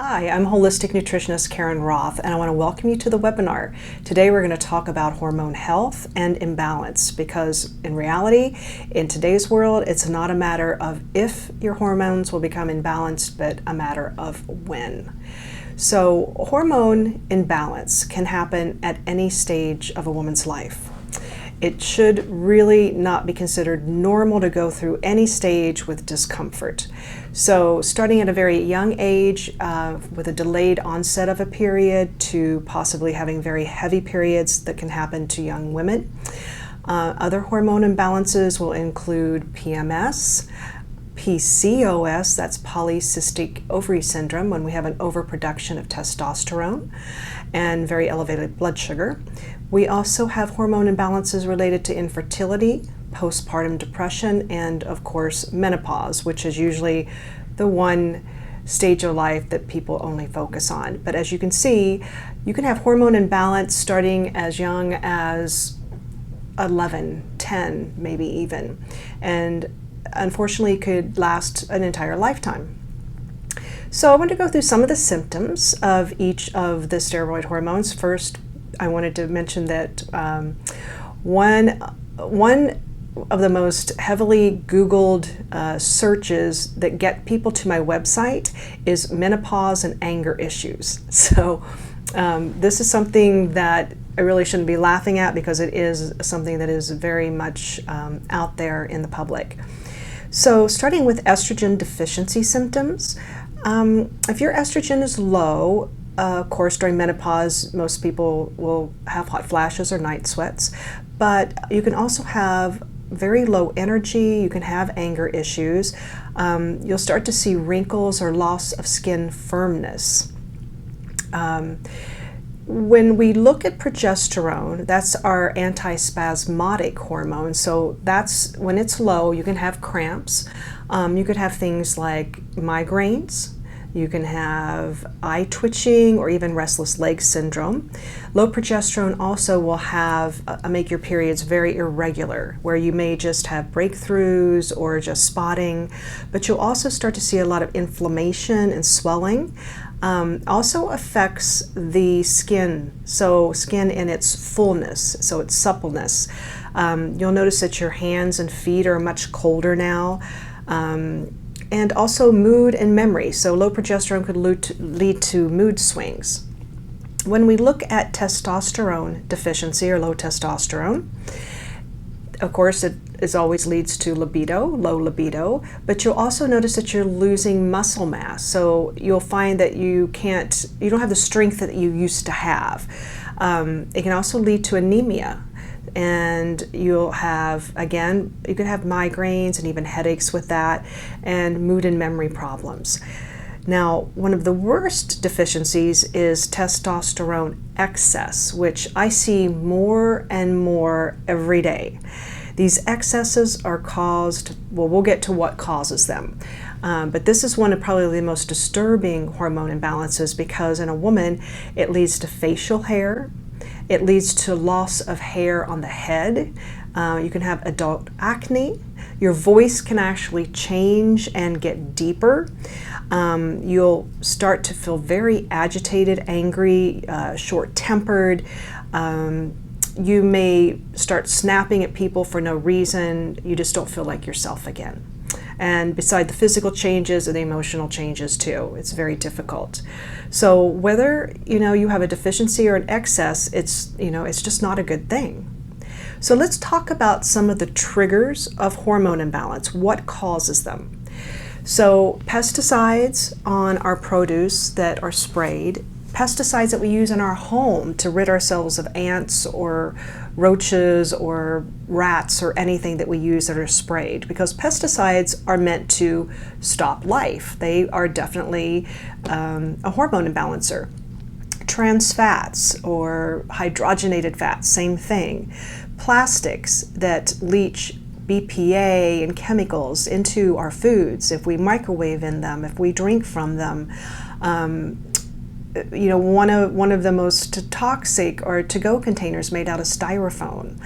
Hi, I'm holistic nutritionist Karen Roth, and I want to welcome you to the webinar. Today we're going to talk about hormone health and imbalance, because in reality, in today's world, it's not a matter of if your hormones will become imbalanced, but a matter of when. So hormone imbalance can happen at any stage of a woman's life. It should really not be considered normal to go through any stage with discomfort. So starting at a very young age with a delayed onset of a period to possibly having very heavy periods that can happen to young women. Other hormone imbalances will include PMS, PCOS, that's polycystic ovary syndrome, when we have an overproduction of testosterone and very elevated blood sugar. We also have hormone imbalances related to infertility, postpartum depression, and of course menopause, which is usually the one stage of life that people only focus on. But as you can see, you can have hormone imbalance starting as young as 11, 10, maybe even, and unfortunately could last an entire lifetime. So I want to go through some of the symptoms of each of the steroid hormones. First, I wanted to mention that one of the most heavily Googled searches that get people to my website is menopause and anger issues. So this is something that I really shouldn't be laughing at, because it is something that is very much out there in the public. So starting with estrogen deficiency symptoms, if your estrogen is low, of course, during menopause, most people will have hot flashes or night sweats, but you can also have very low energy, you can have anger issues, you'll start to see wrinkles or loss of skin firmness. When we look at progesterone, that's our antispasmodic hormone, so that's when it's low, you can have cramps, you could have things like migraines, you can have eye twitching or even restless leg syndrome. Low progesterone also will have make your periods very irregular, where you may just have breakthroughs or just spotting, but you'll also start to see a lot of inflammation and swelling. Also affects the skin, so skin in its fullness, so its suppleness. You'll notice that your hands and feet are much colder now. And also mood and memory. So low progesterone could lead to mood swings. When we look at testosterone deficiency or low testosterone, of course it always leads to libido, low libido, but you'll also notice that you're losing muscle mass. So you'll find that you don't have the strength that you used to have. It can also lead to anemia. And you'll have, again, you could have migraines and even headaches with that, and mood and memory problems. Now, one of the worst deficiencies is testosterone excess, which I see more and more every day. These excesses are caused, well, we'll get to what causes them. But this is one of probably the most disturbing hormone imbalances, because in a woman, it leads to facial hair. It leads to loss of hair on the head. You can have adult acne. Your voice can actually change and get deeper. You'll start to feel very agitated, angry, short-tempered. You may start snapping at people for no reason. You just don't feel like yourself again. And beside the physical changes, the emotional changes too. It's very difficult. So whether you have a deficiency or an excess, it's just not a good thing. So let's talk about some of the triggers of hormone imbalance. What causes them? So pesticides on our produce that are sprayed, pesticides that we use in our home to rid ourselves of ants or roaches or rats or anything that we use that are sprayed, because pesticides are meant to stop life. They are definitely a hormone imbalancer. Trans fats or hydrogenated fats, same thing. Plastics that leach BPA and chemicals into our foods, if we microwave in them, if we drink from them. One of the most toxic are to-go containers made out of styrofoam.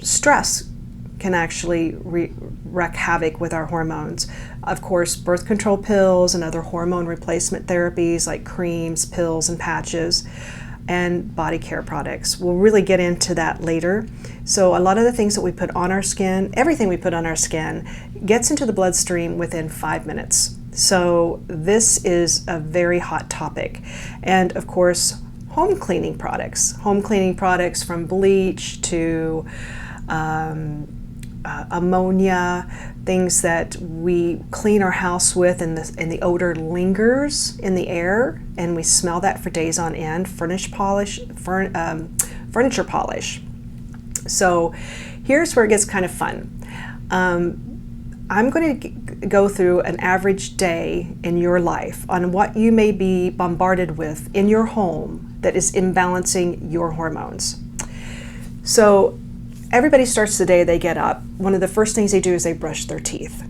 Stress can actually wreak havoc with our hormones. Of course, birth control pills and other hormone replacement therapies like creams, pills, and patches, and body care products. We'll really get into that later. So a lot of the things that we put on our skin, everything we put on our skin, gets into the bloodstream within 5 minutes. So this is a very hot topic. And of course, home cleaning products from bleach to ammonia, things that we clean our house with, and the odor lingers in the air, and we smell that for days on end. Furniture polish. So here's where it gets kind of fun. I'm going to go through an average day in your life on what you may be bombarded with in your home that is imbalancing your hormones. So everybody starts the day, they get up. One of the first things they do is they brush their teeth.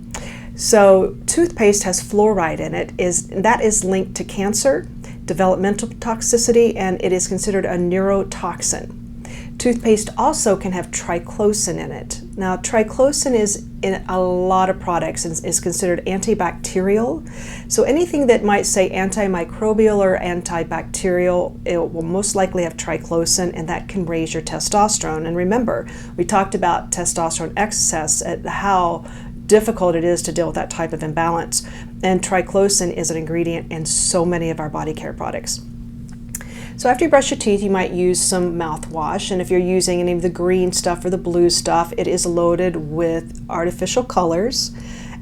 So toothpaste has fluoride in it. That is linked to cancer, developmental toxicity, and it is considered a neurotoxin. Toothpaste also can have triclosan in it. Now, triclosan is in a lot of products and is considered antibacterial. So anything that might say antimicrobial or antibacterial, it will most likely have triclosan, and that can raise your testosterone. And remember, we talked about testosterone excess, at how difficult it is to deal with that type of imbalance. And triclosan is an ingredient in so many of our body care products. So after you brush your teeth, you might use some mouthwash, and if you're using any of the green stuff or the blue stuff, it is loaded with artificial colors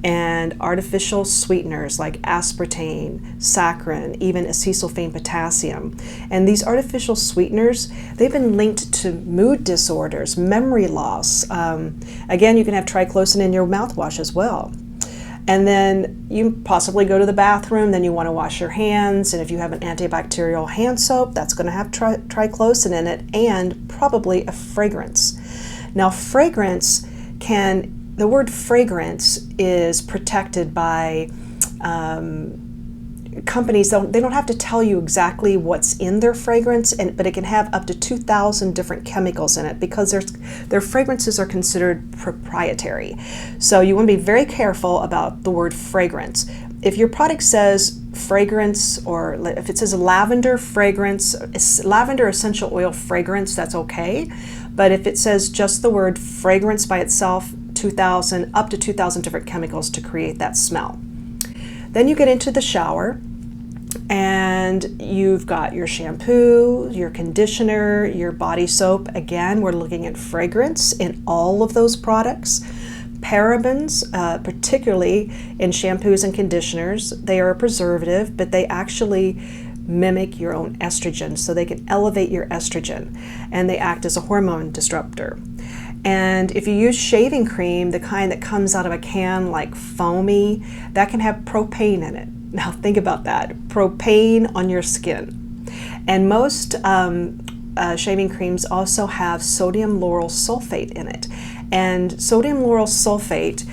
and artificial sweeteners like aspartame, saccharin, even acesulfame potassium. And these artificial sweeteners, they've been linked to mood disorders, memory loss. Again, you can have triclosan in your mouthwash as well. And then you possibly go to the bathroom, then you want to wash your hands, and if you have an antibacterial hand soap, that's going to have triclosan in it, and probably a fragrance. Now, the word fragrance is protected by companies. They don't have to tell you exactly what's in their fragrance, but it can have up to 2,000 different chemicals in it, because their fragrances are considered proprietary. So you want to be very careful about the word fragrance. If your product says fragrance, or if it says lavender fragrance, lavender essential oil fragrance, that's okay. But if it says just the word fragrance by itself, up to 2,000 different chemicals to create that smell. Then you get into the shower, and you've got your shampoo, your conditioner, your body soap. Again, we're looking at fragrance in all of those products. Parabens, particularly in shampoos and conditioners, they are a preservative, but they actually mimic your own estrogen, so they can elevate your estrogen, and they act as a hormone disruptor. And if you use shaving cream, the kind that comes out of a can like foamy, that can have propane in it. Now think about that, propane on your skin. And most shaving creams also have sodium lauryl sulfate in it. And sodium lauryl sulfate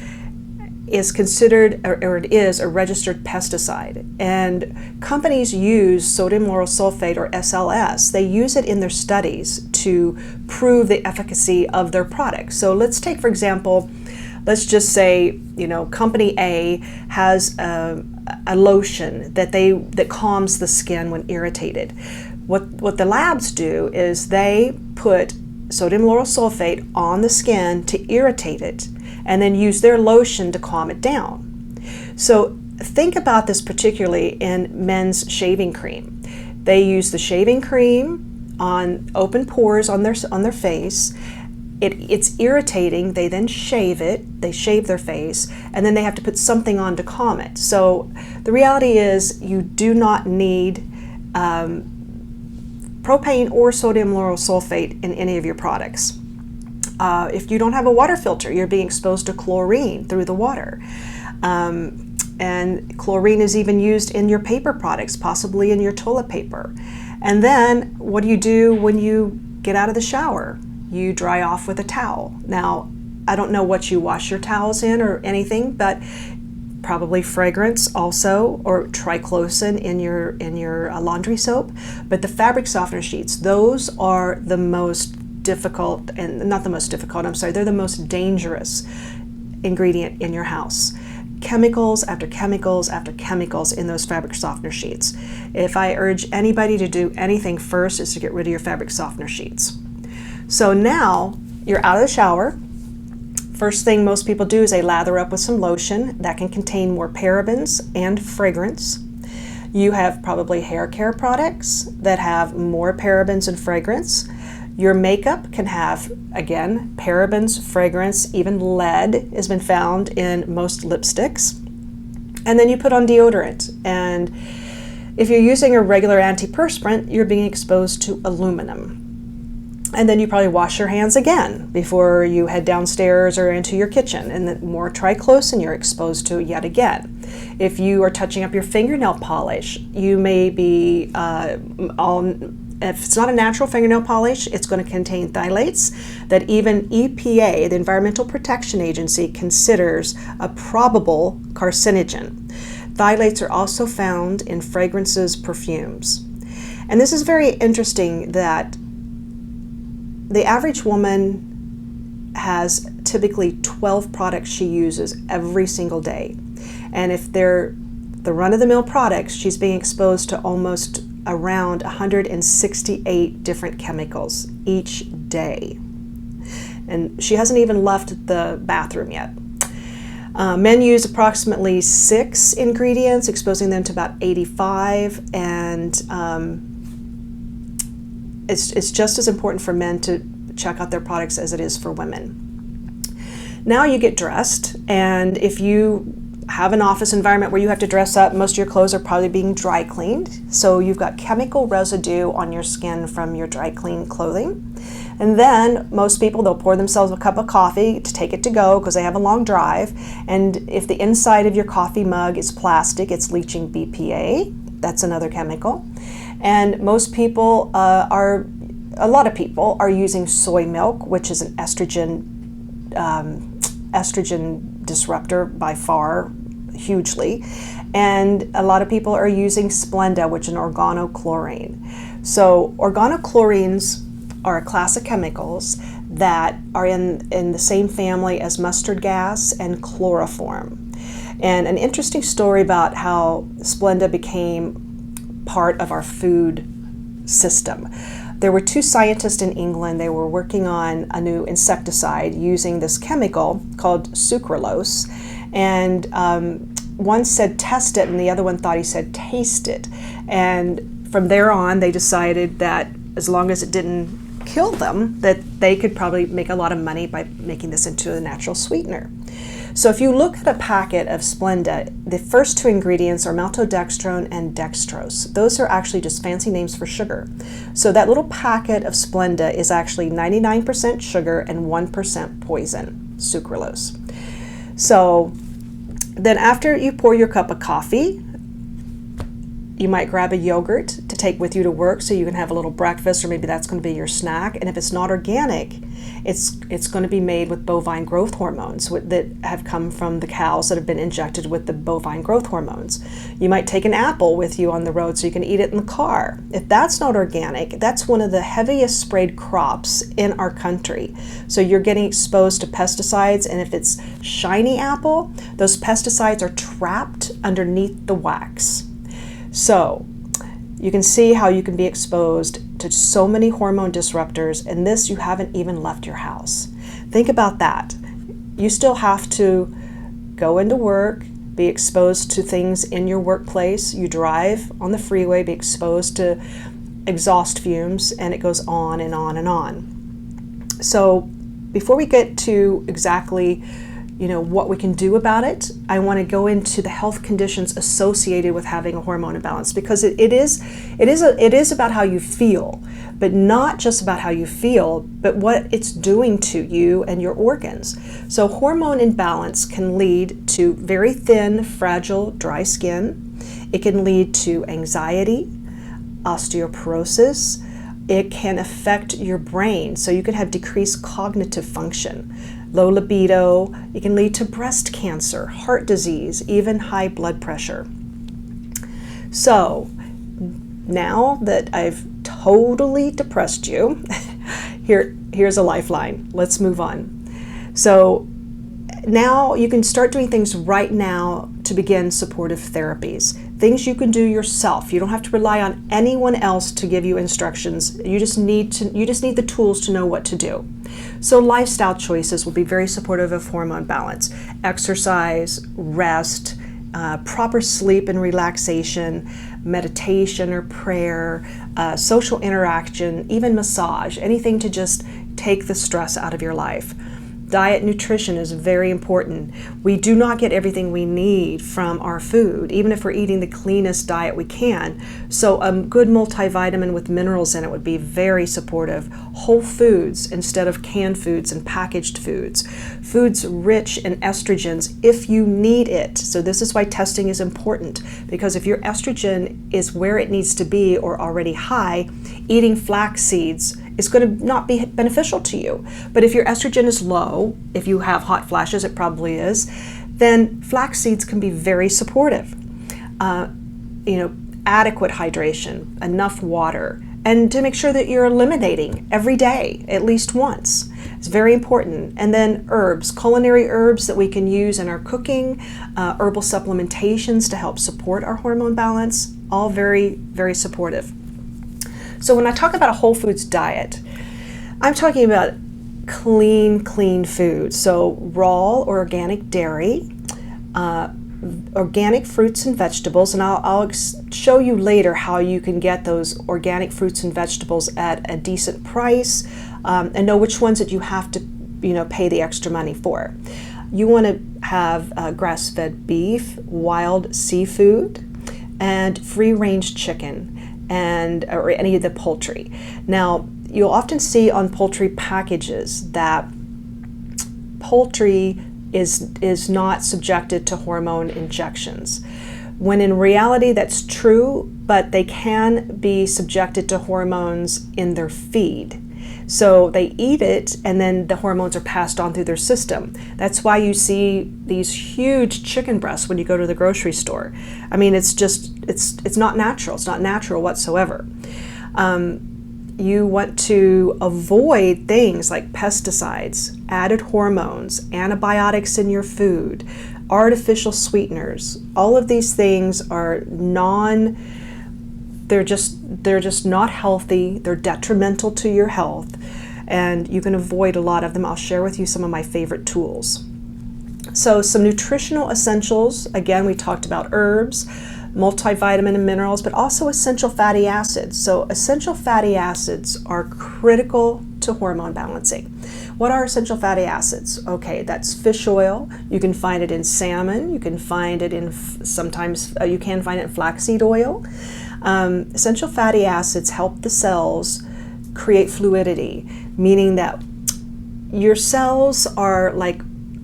is considered, or it is, a registered pesticide. And companies use sodium lauryl sulfate, or SLS. They use it in their studies to prove the efficacy of their products. So let's take, for example, let's just say, company A has a lotion that calms the skin when irritated. What the labs do is they put sodium lauryl sulfate on the skin to irritate it, and then use their lotion to calm it down. So think about this particularly in men's shaving cream. They use the shaving cream on open pores on their face. It's irritating. They then shave it. They shave their face, and then they have to put something on to calm it. So the reality is you do not need propane or sodium lauryl sulfate in any of your products. If you don't have a water filter, you're being exposed to chlorine through the water. And chlorine is even used in your paper products, possibly in your toilet paper. And then what do you do when you get out of the shower? You dry off with a towel. Now, I don't know what you wash your towels in or anything, but probably fragrance also, or triclosan in your laundry soap. But the fabric softener sheets, those are the most difficult, and not the most difficult, I'm sorry, they're the most dangerous ingredient in your house. chemicals after chemicals after chemicals in those fabric softener sheets. If I urge anybody to do anything first, is to get rid of your fabric softener sheets. So now you're out of the shower. First thing most people do is they lather up with some lotion that can contain more parabens and fragrance. You have probably hair care products that have more parabens and fragrance. Your makeup can have, again, parabens, fragrance, even lead has been found in most lipsticks. And then you put on deodorant. And if you're using a regular antiperspirant, you're being exposed to aluminum. And then you probably wash your hands again before you head downstairs or into your kitchen. And then more triclosan you're exposed to yet again. If you are touching up your fingernail polish, you may be if it's not a natural fingernail polish, it's going to contain phthalates that even EPA, the Environmental Protection Agency, considers a probable carcinogen. Phthalates are also found in fragrances, perfumes. And this is very interesting that the average woman has typically 12 products she uses every single day. And if they're the run-of-the-mill products, she's being exposed to almost around 168 different chemicals each day. And she hasn't even left the bathroom yet. Men use approximately 6 ingredients, exposing them to about 85, and it's just as important for men to check out their products as it is for women. Now you get dressed, and if you have an office environment where you have to dress up, most of your clothes are probably being dry cleaned. So you've got chemical residue on your skin from your dry clean clothing. And then most people, they'll pour themselves a cup of coffee to take it to go because they have a long drive. And if the inside of your coffee mug is plastic, it's leaching BPA. That's another chemical. And most people a lot of people are using soy milk, which is an estrogen disruptor by far, hugely. And a lot of people are using Splenda, which is an organochlorine. So organochlorines are a class of chemicals that are in the same family as mustard gas and chloroform. And an interesting story about how Splenda became part of our food system. There were 2 scientists in England. They were working on a new insecticide using this chemical called sucralose. And one said test it, and the other one thought he said taste it. And from there on, they decided that as long as it didn't kill them, that they could probably make a lot of money by making this into a natural sweetener. So if you look at a packet of Splenda, the first 2 ingredients are maltodextrin and dextrose. Those are actually just fancy names for sugar. So that little packet of Splenda is actually 99% sugar and 1% poison, sucralose. So then after you pour your cup of coffee, you might grab a yogurt to take with you to work so you can have a little breakfast, or maybe that's going to be your snack. And if it's not organic, it's going to be made with bovine growth hormones that have come from the cows that have been injected with the bovine growth hormones. You might take an apple with you on the road so you can eat it in the car. If that's not organic, that's one of the heaviest sprayed crops in our country. So you're getting exposed to pesticides, and if it's shiny apple, those pesticides are trapped underneath the wax. So you can see how you can be exposed to so many hormone disruptors, and this you haven't even left your house. Think about that. You still have to go into work, be exposed to things in your workplace. You drive on the freeway, be exposed to exhaust fumes, and it goes on and on and on. So before we get to exactly what we can do about it, I want to go into the health conditions associated with having a hormone imbalance, because it is about how you feel, but not just about how you feel, but what it's doing to you and your organs. So hormone imbalance can lead to very thin, fragile, dry skin. It can lead to anxiety, osteoporosis. It can affect your brain, so you can have decreased cognitive function, low libido. It can lead to breast cancer, heart disease, even high blood pressure. So now that I've totally depressed you, here's a lifeline. Let's move on. So now you can start doing things right now to begin supportive therapies. Things you can do yourself. You don't have to rely on anyone else to give you instructions. You just need the tools to know what to do. So lifestyle choices will be very supportive of hormone balance. Exercise, rest, proper sleep and relaxation, meditation or prayer, social interaction, even massage, anything to just take the stress out of your life. Diet nutrition is very important. We do not get everything we need from our food, even if we're eating the cleanest diet we can. So a good multivitamin with minerals in it would be very supportive. Whole foods instead of canned foods and packaged foods. Foods rich in estrogens if you need it. So this is why testing is important, because if your estrogen is where it needs to be or already high, eating flax seeds is going to not be beneficial to you. But if your estrogen is low, if you have hot flashes, it probably is, then flax seeds can be very supportive. Adequate hydration, enough water, and to make sure that you're eliminating every day, at least once. It's very important. And then herbs, culinary herbs that we can use in our cooking, herbal supplementations to help support our hormone balance, all very, very supportive. So when I talk about a whole foods diet, I'm talking about clean food. So raw or organic dairy, organic fruits and vegetables, and I'll show you later how you can get those organic fruits and vegetables at a decent price, and know which ones that you have to, pay the extra money for. You want to have grass-fed beef, wild seafood, and free-range chicken, or any of the poultry. Now, you'll often see on poultry packages that poultry is not subjected to hormone injections, when in reality that's true, but they can be subjected to hormones in their feed. So they eat it and then the hormones are passed on through their system. That's why you see these huge chicken breasts when you go to the grocery store. I mean, it's not natural. It's not natural whatsoever. You want to avoid things like pesticides, added hormones, antibiotics in your food, artificial sweeteners. All of these things are they're just not healthy. They're detrimental to your health, and you can avoid a lot of them. I'll share with you some of my favorite tools. So some nutritional essentials. Again, we talked about herbs, multivitamin and minerals, but also essential fatty acids. So essential fatty acids are critical to hormone balancing. What are essential fatty acids? Okay, that's fish oil. You can find it in salmon. You can find it in you can find it in flaxseed oil. Essential fatty acids help the cells create fluidity, meaning that your cells are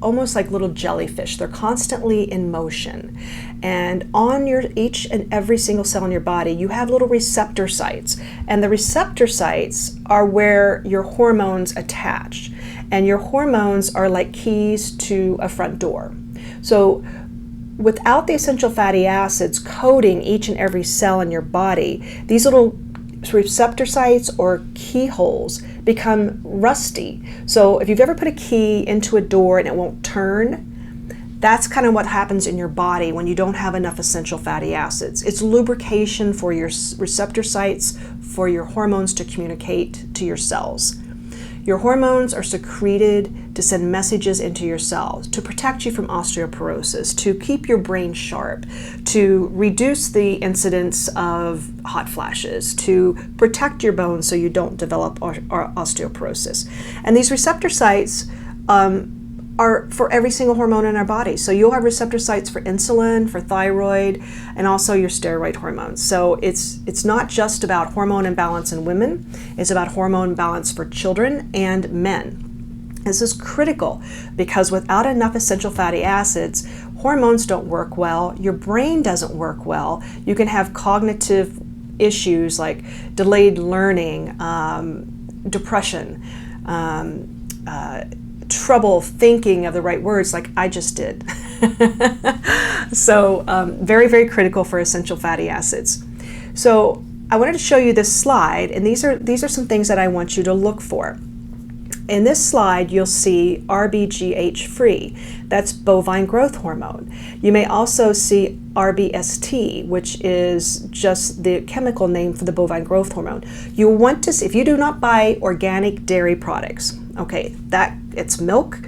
almost like little jellyfish. They're constantly in motion. And on each and every single cell in your body, you have little receptor sites. And the receptor sites are where your hormones attach. And your hormones are like keys to a front door. So without the essential fatty acids coating each and every cell in your body, these little receptor sites or keyholes become rusty. So if you've ever put a key into a door and it won't turn, that's kind of what happens in your body when you don't have enough essential fatty acids. It's lubrication for your receptor sites, for your hormones to communicate to your cells. Your hormones are secreted to send messages into your cells, to protect you from osteoporosis, to keep your brain sharp, to reduce the incidence of hot flashes, to protect your bones so you don't develop osteoporosis. And these receptor sites are for every single hormone in our body. So you'll have receptor sites for insulin, for thyroid, and also your steroid hormones. So it's not just about hormone imbalance in women, it's about hormone balance for children and men. This is critical because without enough essential fatty acids, hormones don't work well, your brain doesn't work well, you can have cognitive issues like delayed learning, depression, trouble thinking of the right words like I just did. So very, very critical for essential fatty acids. So I wanted to show you this slide, and these are some things that I want you to look for. In this slide, you'll see RBGH free. That's bovine growth hormone. You may also see RBST, which is just the chemical name for the bovine growth hormone. You want to see, if you do not buy organic dairy products, okay, that it's milk,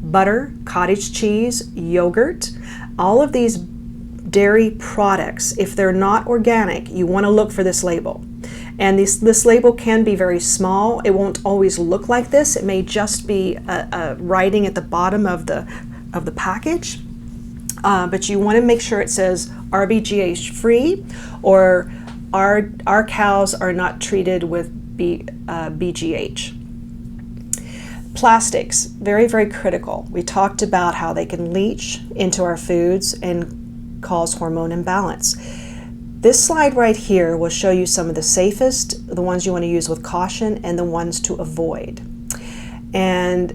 butter, cottage cheese, yogurt, all of these dairy products, if they're not organic, you want to look for this label. And this label can be very small. It won't always look like this. It may just be a writing at the bottom of the package. But you want to make sure it says RBGH free, or our cows are not treated with BGH. Plastics, very, very critical. We talked about how they can leach into our foods and cause hormone imbalance. This slide right here will show you some of the safest, the ones you want to use with caution, and the ones to avoid. And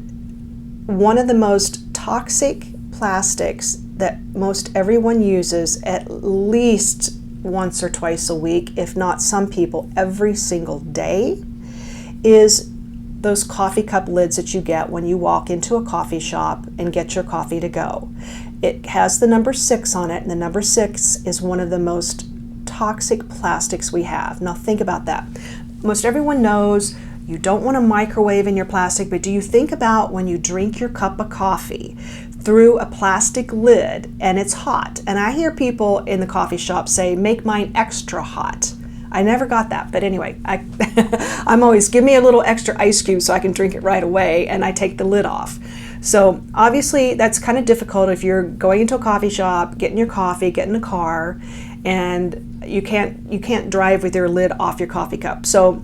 one of the most toxic plastics that most everyone uses at least once or twice a week, if not some people every single day, is those coffee cup lids that you get when you walk into a coffee shop and get your coffee to go. It has the number 6 on it, and the number 6 is one of the most toxic plastics we have. Now think about that. Most everyone knows you don't want to microwave in your plastic, but do you think about when you drink your cup of coffee through a plastic lid and it's hot? And I hear people in the coffee shop say, make mine extra hot. I never got that, but anyway, I'm always, give me a little extra ice cube so I can drink it right away, and I take the lid off. So obviously that's kind of difficult if you're going into a coffee shop, getting your coffee, getting a car, and you can't drive with your lid off your coffee cup. So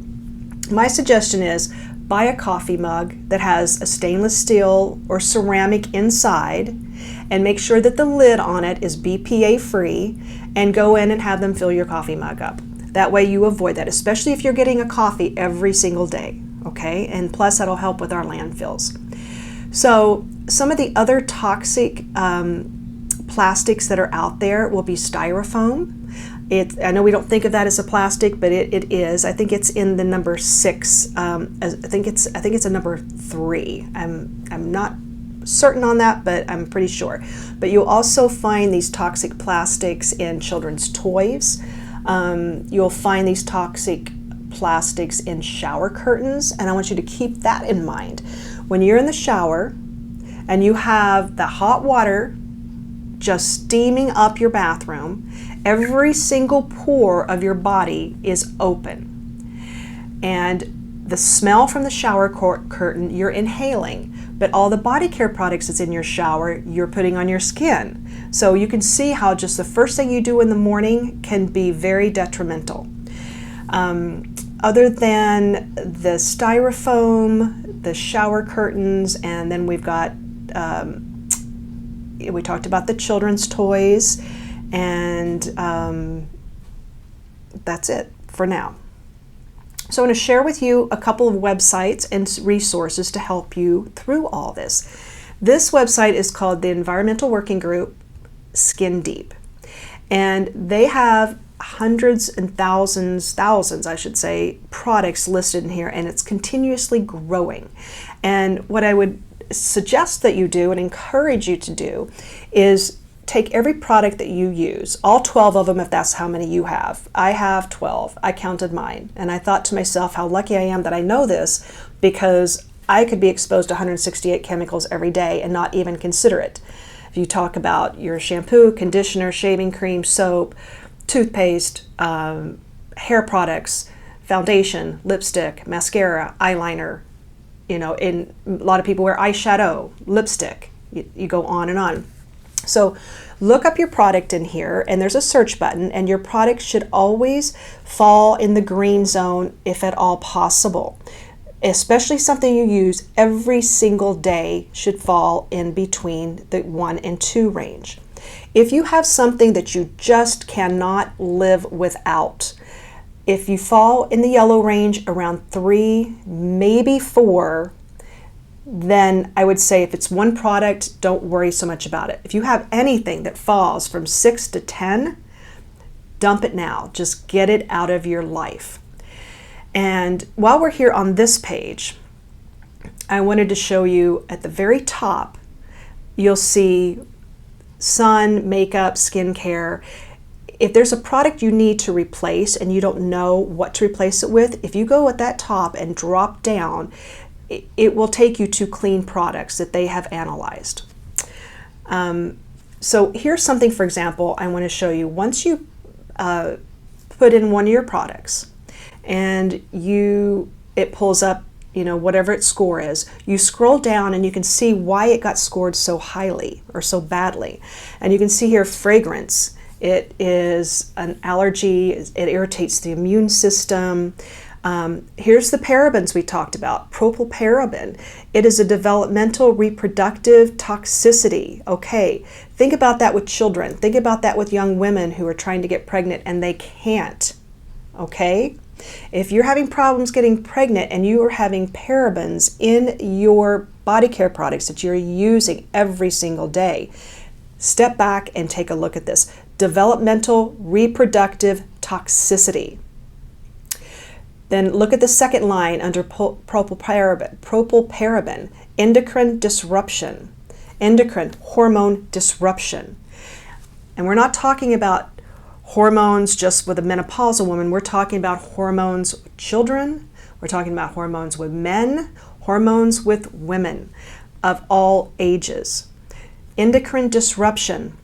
my suggestion is buy a coffee mug that has a stainless steel or ceramic inside, and make sure that the lid on it is BPA free, and go in and have them fill your coffee mug up. That way you avoid that, especially if you're getting a coffee every single day, okay? And plus that'll help with our landfills. So some of the other toxic plastics that are out there will be styrofoam. I know we don't think of that as a plastic, but it is. I think it's in the number 6. I think it's a number 3. I'm not certain on that, but I'm pretty sure. But you'll also find these toxic plastics in children's toys. You'll find these toxic plastics in shower curtains, and I want you to keep that in mind. When you're in the shower and you have the hot water just steaming up your bathroom, every single pore of your body is open. And the smell from the shower curtain you're inhaling, but all the body care products that's in your shower you're putting on your skin. So you can see how just the first thing you do in the morning can be very detrimental. Other than the styrofoam, the shower curtains, and then we've got, we talked about the children's toys, and that's it for now. So I'm going to share with you a couple of websites and resources to help you through all this. This website is called the Environmental Working Group Skin Deep, and they have hundreds and thousands I should say, products listed in here, and it's continuously growing. And what I would suggest that you do and encourage you to do is take every product that you use, all 12 of them if that's how many you have. I have 12. I counted mine, and I thought to myself how lucky I am that I know this, because I could be exposed to 168 chemicals every day and not even consider it. If you talk about your shampoo, conditioner, shaving cream, soap, toothpaste, hair products, foundation, lipstick, mascara, eyeliner, and a lot of people wear eyeshadow, lipstick, you go on and on. So look up your product in here, and there's a search button, and your product should always fall in the green zone if at all possible. Especially something you use every single day should fall in between the 1 and 2 range. If you have something that you just cannot live without, if you fall in the yellow range around 3, maybe 4, then I would say if it's one product, don't worry so much about it. If you have anything that falls from 6 to 10, dump it now. Just get it out of your life. And while we're here on this page, I wanted to show you at the very top, you'll see sun, makeup, skincare. If there's a product you need to replace and you don't know what to replace it with, if you go at that top and drop down, it will take you to clean products that they have analyzed. So here's something, for example, I want to show you. Once you put in one of your products and it pulls up, whatever its score is, you scroll down and you can see why it got scored so highly or so badly. And you can see here fragrance. It is an allergy, it irritates the immune system. Here's the parabens we talked about, propylparaben. It is a developmental reproductive toxicity. Okay, think about that with children. Think about that with young women who are trying to get pregnant and they can't. Okay? If you're having problems getting pregnant and you are having parabens in your body care products that you're using every single day, step back and take a look at this. Developmental reproductive toxicity. Then look at the second line under propylparaben, endocrine disruption, endocrine hormone disruption. And we're not talking about hormones just with a menopausal woman. We're talking about hormones with children. We're talking about hormones with men, hormones with women of all ages. Endocrine disruption.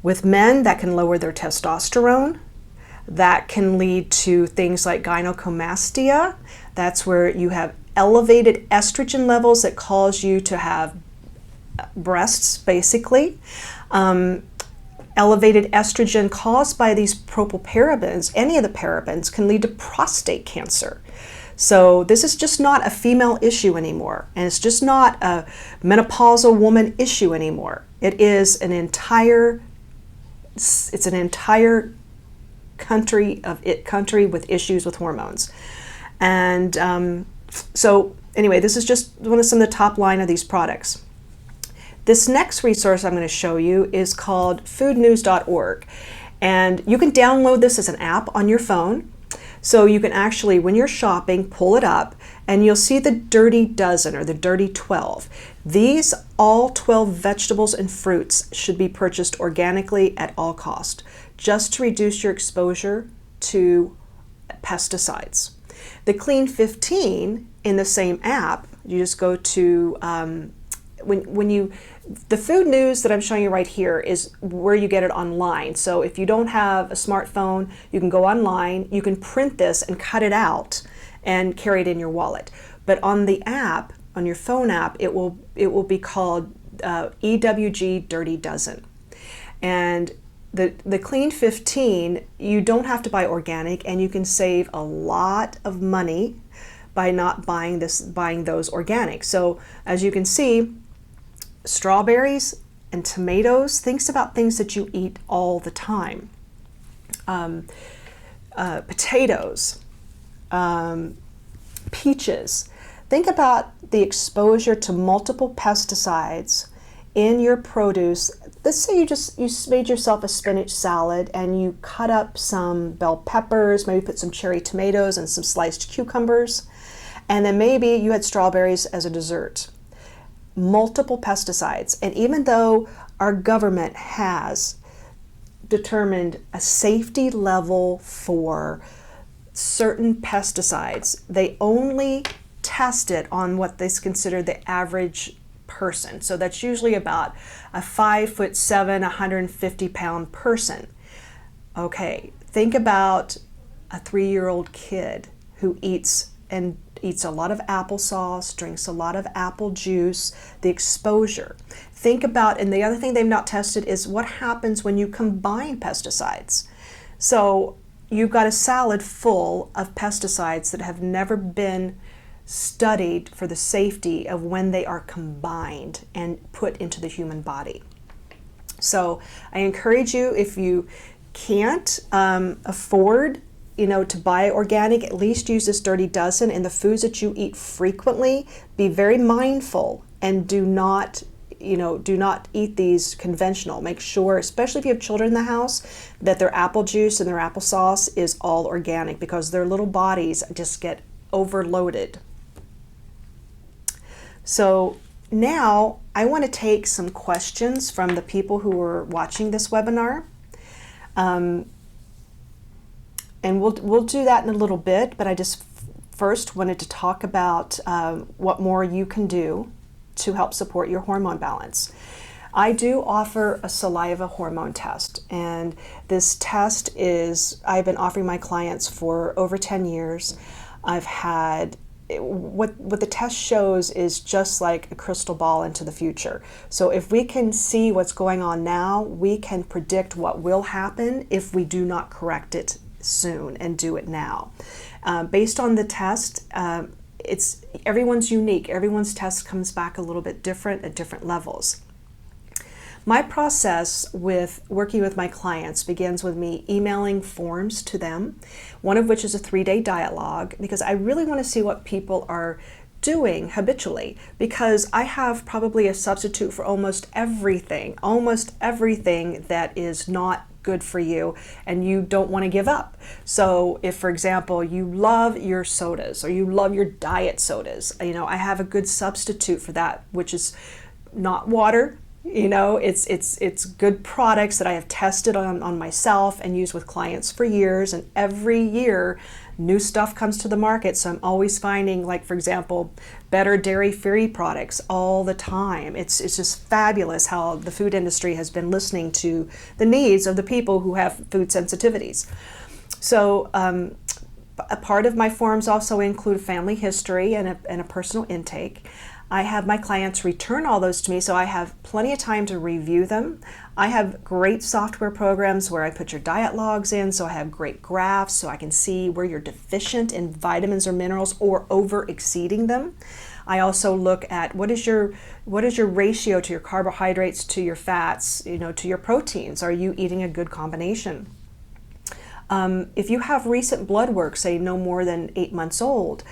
With men, that can lower their testosterone. That can lead to things like gynecomastia. That's where you have elevated estrogen levels that cause you to have breasts, basically. Elevated estrogen caused by these propylparabens, any of the parabens, can lead to prostate cancer. So this is just not a female issue anymore, and it's just not a menopausal woman issue anymore. It's an entire country with issues with hormones. And so anyway, this is just some of the top line of these products. This next resource I'm going to show you is called foodnews.org, and you can download this as an app on your phone. So you can actually, when you're shopping, pull it up and you'll see the dirty dozen or the dirty 12. These all 12 vegetables and fruits should be purchased organically at all cost, just to reduce your exposure to pesticides. The Clean 15 in the same app, you just go to the food news that I'm showing you right here is where you get it online. So if you don't have a smartphone, you can go online, you can print this and cut it out and carry it in your wallet. But on the app, on your phone app, it will be called EWG Dirty Dozen. And the Clean 15, you don't have to buy organic, and you can save a lot of money by not buying those organic. So as you can see, strawberries and tomatoes, think about things that you eat all the time. Potatoes, peaches. Think about the exposure to multiple pesticides in your produce. Let's say you made yourself a spinach salad and you cut up some bell peppers, maybe put some cherry tomatoes and some sliced cucumbers, and then maybe you had strawberries as a dessert. Multiple pesticides. And even though our government has determined a safety level for certain pesticides, they only test it on what they consider the average person. So that's usually about a 5'7", 150-pound person. Okay, think about a 3-year-old kid who eats a lot of applesauce, drinks a lot of apple juice, the exposure. Think about, and the other thing they've not tested is what happens when you combine pesticides. So you've got a salad full of pesticides that have never been studied for the safety of when they are combined and put into the human body. So I encourage you, if you can't afford to buy organic, at least use this Dirty Dozen. In the foods that you eat frequently, be very mindful and do not eat these conventional. Make sure, especially if you have children in the house, that their apple juice and their applesauce is all organic, because their little bodies just get overloaded. So now I want to take some questions from the people who are watching this webinar. And we'll do that in a little bit, but I just first wanted to talk about what more you can do to help support your hormone balance. I do offer a saliva hormone test, and this test I've been offering my clients for over 10 years. I've had, what the test shows is just like a crystal ball into the future. So if we can see what's going on now, we can predict what will happen if we do not correct it soon and do it now. Based on the test, everyone's unique. Everyone's test comes back a little bit different at different levels. My process with working with my clients begins with me emailing forms to them, one of which is a 3-day diet log, because I really want to see what people are doing habitually, because I have probably a substitute for almost everything that is not good for you and you don't want to give up. So if, for example, you love your sodas or you love your diet sodas, I have a good substitute for that, which is not water. It's good products that I have tested on myself and used with clients for years, and every year new stuff comes to the market. So I'm always finding, like, for example, better dairy-free products all the time. It's just fabulous how the food industry has been listening to the needs of the people who have food sensitivities. So a part of my forms also include family history and a personal intake. I have my clients return all those to me, so I have plenty of time to review them. I have great software programs where I put your diet logs in, so I have great graphs so I can see where you're deficient in vitamins or minerals or over exceeding them. I also look at what is your ratio to your carbohydrates, to your fats, to your proteins. Are you eating a good combination? If you have recent blood work, say no more than 8 months old,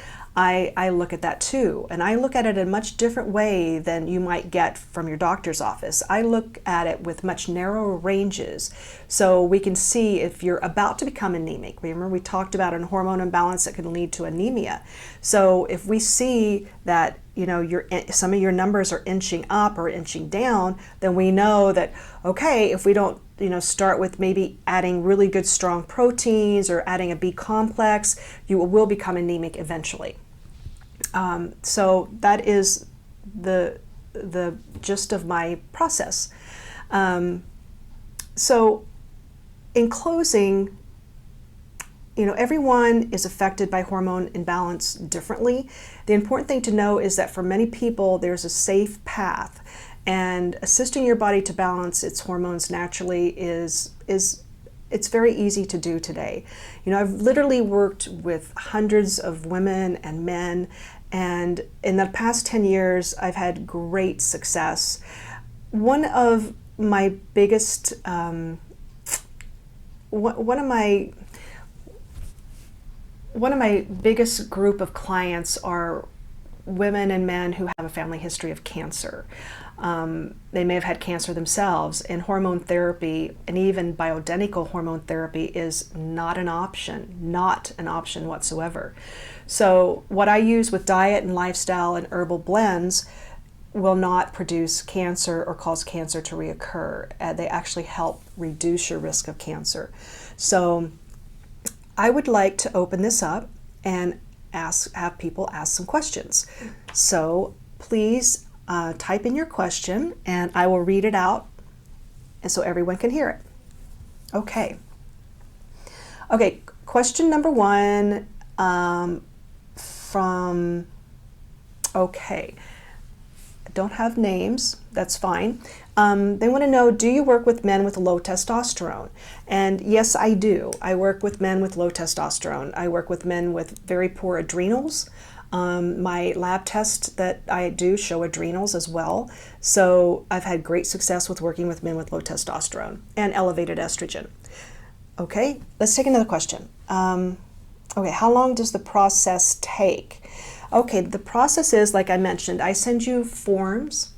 I look at that too, and I look at it in a much different way than you might get from your doctor's office. I look at it with much narrower ranges, so we can see if you're about to become anemic. Remember, we talked about a hormone imbalance that can lead to anemia. So if we see that some of your numbers are inching up or inching down, then we know that, okay, if we don't start with maybe adding really good strong proteins or adding a B complex, you will become anemic eventually. So that is the gist of my process. So in closing, everyone is affected by hormone imbalance differently. The important thing to know is that for many people, there's a safe path, and assisting your body to balance its hormones naturally is it's very easy to do today. I've literally worked with hundreds of women and men, and in the past 10 years, I've had great success. One of my biggest, one of my biggest group of clients are women and men who have a family history of cancer. They may have had cancer themselves, and hormone therapy and even bioidentical hormone therapy is not an option whatsoever. So what I use with diet and lifestyle and herbal blends will not produce cancer or cause cancer to reoccur. They actually help reduce your risk of cancer. So I would like to open this up and have people ask some questions. So please type in your question and I will read it out and so everyone can hear it. Okay, question number one don't have names, that's fine. They want to know, do you work with men with low testosterone? And yes, I do. I work with men with low testosterone. I work with men with very poor adrenals. My lab tests that I do show adrenals as well. So I've had great success with working with men with low testosterone and elevated estrogen. Okay, let's take another question. How long does the process take? Okay, the process is, like I mentioned, I send you forms.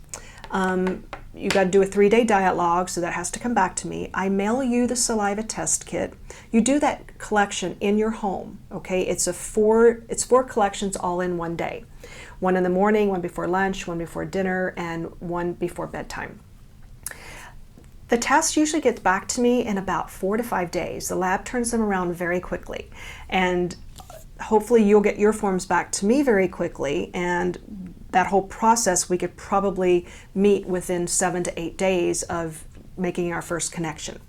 You got to do a 3-day diet log, so that has to come back to me. I mail you the saliva test kit. You do that collection in your home, okay? It's 4 collections all in one day. One in the morning, one before lunch, one before dinner, and one before bedtime. The test usually gets back to me in about 4 to 5 days. The lab turns them around very quickly, and hopefully you'll get your forms back to me very quickly, and that whole process we could probably meet within 7 to 8 days of making our first connection.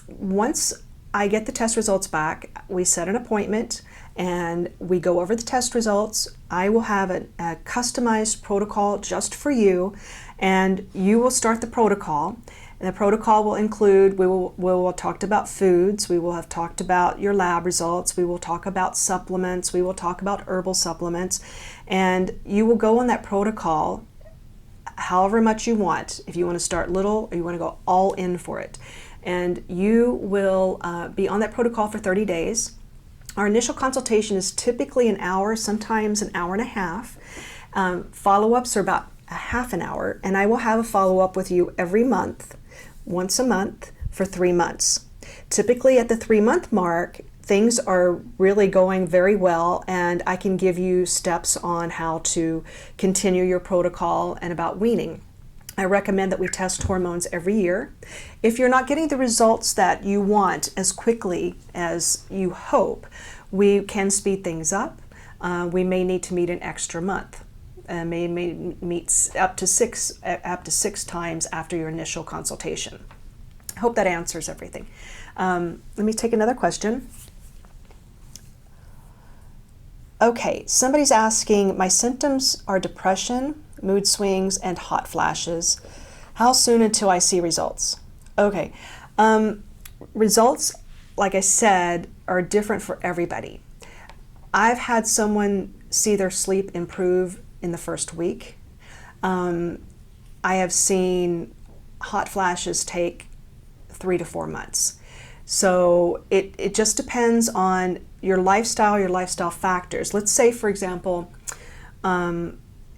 Once I get the test results back, we set an appointment and we go over the test results. I will have a customized protocol just for you, and you will start the protocol. And the protocol will include, we will have talked about foods, we will have talked about your lab results, we will talk about supplements, we will talk about herbal supplements, and you will go on that protocol however much you want. If you want to start little or you want to go all in for it. And you will be on that protocol for 30 days. Our initial consultation is typically an hour, sometimes an hour and a half. Follow-ups are about a half an hour, and I will have a follow-up with you every month, once a month for 3 months. Typically at the 3-month mark, things are really going very well, and I can give you steps on how to continue your protocol and about weaning. I recommend that we test hormones every year. If you're not getting the results that you want as quickly as you hope, we can speed things up. We may need to meet an extra month. May meet up to six times after your initial consultation. I hope that answers everything. Let me take another question. Okay, somebody's asking, my symptoms are depression, mood swings, and hot flashes. How soon until I see results? Okay, results, like I said, are different for everybody. I've had someone see their sleep improve in the first week. I have seen hot flashes take 3 to 4 months. So it just depends on your lifestyle factors. Let's say, for example,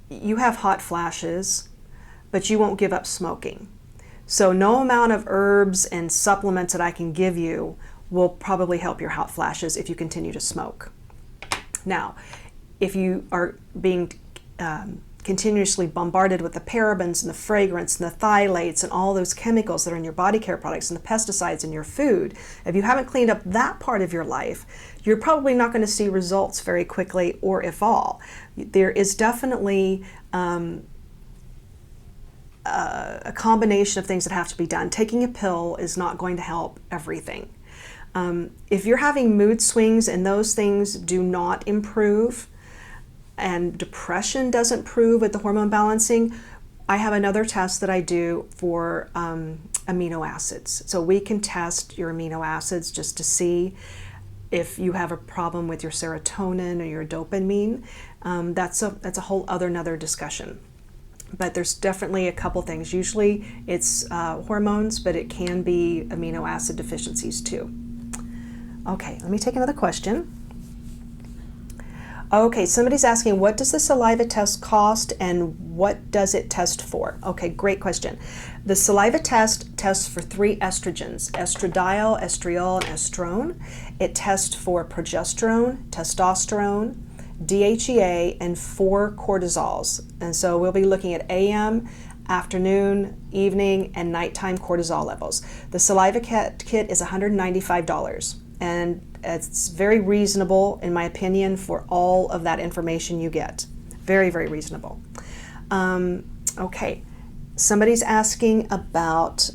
you have hot flashes, but you won't give up smoking. So no amount of herbs and supplements that I can give you will probably help your hot flashes if you continue to smoke. Now, if you are being continuously bombarded with the parabens and the fragrance and the phthalates and all those chemicals that are in your body care products and the pesticides in your food, if you haven't cleaned up that part of your life, you're probably not going to see results very quickly, or if all. There is definitely a combination of things that have to be done. Taking a pill is not going to help everything. If you're having mood swings and those things do not improve, and depression doesn't improve with the hormone balancing, I have another test that I do for amino acids. So we can test your amino acids just to see if you have a problem with your serotonin or your dopamine. That's a whole another discussion. But there's definitely a couple things. Usually it's hormones, but it can be amino acid deficiencies too. Okay, let me take another question. Okay, somebody's asking, what does the saliva test cost and what does it test for? Okay, great question. The saliva test tests for 3 estrogens, estradiol, estriol, and estrone. It tests for progesterone, testosterone, DHEA, and 4 cortisols. And so we'll be looking at AM, afternoon, evening, and nighttime cortisol levels. The saliva kit is $195. And it's very reasonable, in my opinion, for all of that information you get. Very, very reasonable. Okay, somebody's asking about,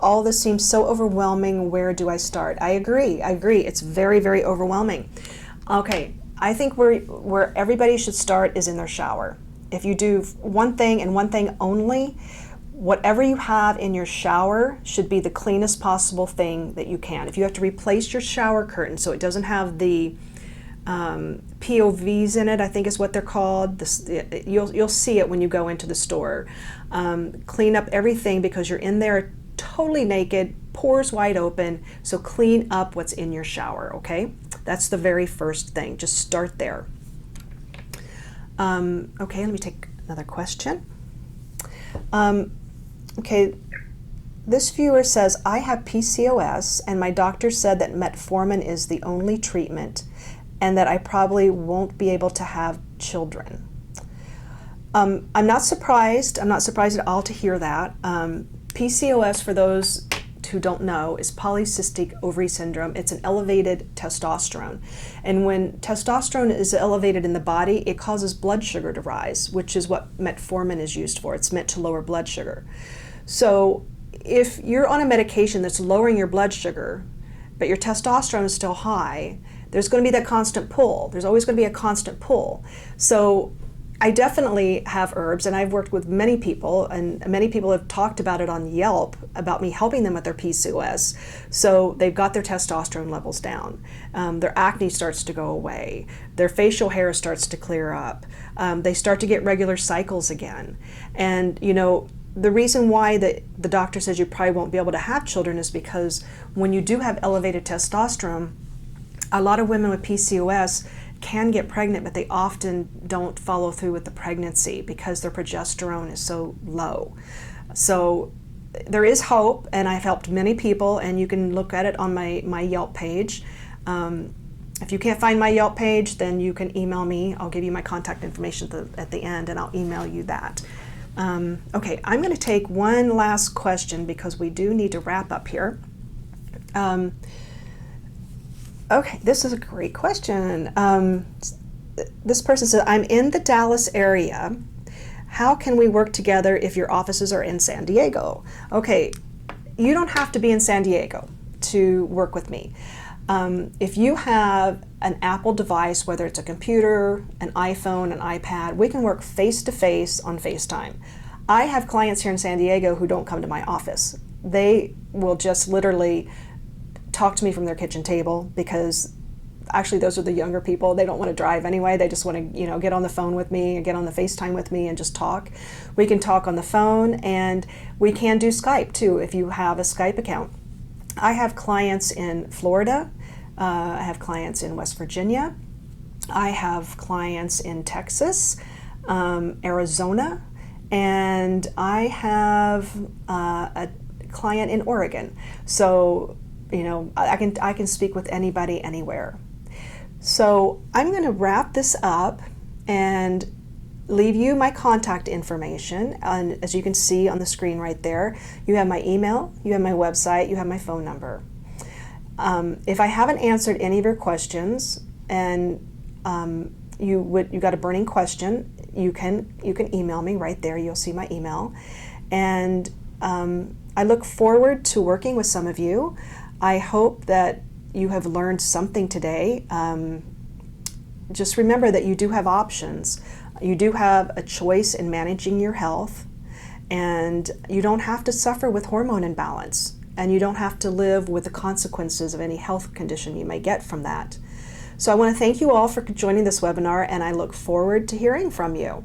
all this seems so overwhelming, where do I start? I agree, it's very, very overwhelming. Okay, I think where everybody should start is in their shower. If you do one thing and one thing only, whatever you have in your shower should be the cleanest possible thing that you can. If you have to replace your shower curtain so it doesn't have the POVs in it, I think is what they're called. You'll see it when you go into the store. Clean up everything because you're in there totally naked, pores wide open, so clean up what's in your shower, okay? That's the very first thing. Just start there. Okay, let me take another question. Okay, this viewer says, I have PCOS and my doctor said that metformin is the only treatment and that I probably won't be able to have children. I'm not surprised. I'm not surprised at all to hear that. PCOS, for those who don't know, is polycystic ovary syndrome. It's an elevated testosterone. And when testosterone is elevated in the body, it causes blood sugar to rise, which is what metformin is used for. It's meant to lower blood sugar. So if you're on a medication that's lowering your blood sugar, but your testosterone is still high, there's going to be that constant pull. There's always going to be a constant pull. So I definitely have herbs, and I've worked with many people, and many people have talked about it on Yelp, about me helping them with their PCOS. So they've got their testosterone levels down. Their acne starts to go away. Their facial hair starts to clear up. They start to get regular cycles again. And, you know, the reason why the doctor says you probably won't be able to have children is because when you do have elevated testosterone, a lot of women with PCOS can get pregnant, but they often don't follow through with the pregnancy because their progesterone is so low. So there is hope, and I've helped many people, and you can look at it on my Yelp page. If you can't find my Yelp page, then you can email me. I'll give you my contact information at the end, and I'll email you that. Okay, I'm going to take one last question because we do need to wrap up here. Okay, this is a great question. This person said, I'm in the Dallas area. How can we work together if your offices are in San Diego? Okay, you don't have to be in San Diego to work with me. If you have an Apple device, whether it's a computer, an iPhone, an iPad, we can work face-to-face on FaceTime. I have clients here in San Diego who don't come to my office. They will just literally talk to me from their kitchen table, because actually those are the younger people. They don't want to drive anyway. They just want to, you know, get on the phone with me and get on the FaceTime with me and just talk. We can talk on the phone, and we can do Skype too if you have a Skype account. I have clients in Florida. I have clients in West Virginia. I have clients in Texas, Arizona, and I have a client in Oregon. So, you know, I can speak with anybody anywhere. So I'm going to wrap this up and leave you my contact information. And as you can see on the screen right there, you have my email, you have my website, you have my phone number. If I haven't answered any of your questions, and you got a burning question, you can email me right there. You'll see my email, and I look forward to working with some of you. I hope that you have learned something today. Just remember that you do have options. You do have a choice in managing your health, and you don't have to suffer with hormone imbalance, and you don't have to live with the consequences of any health condition you may get from that. So I want to thank you all for joining this webinar, and I look forward to hearing from you.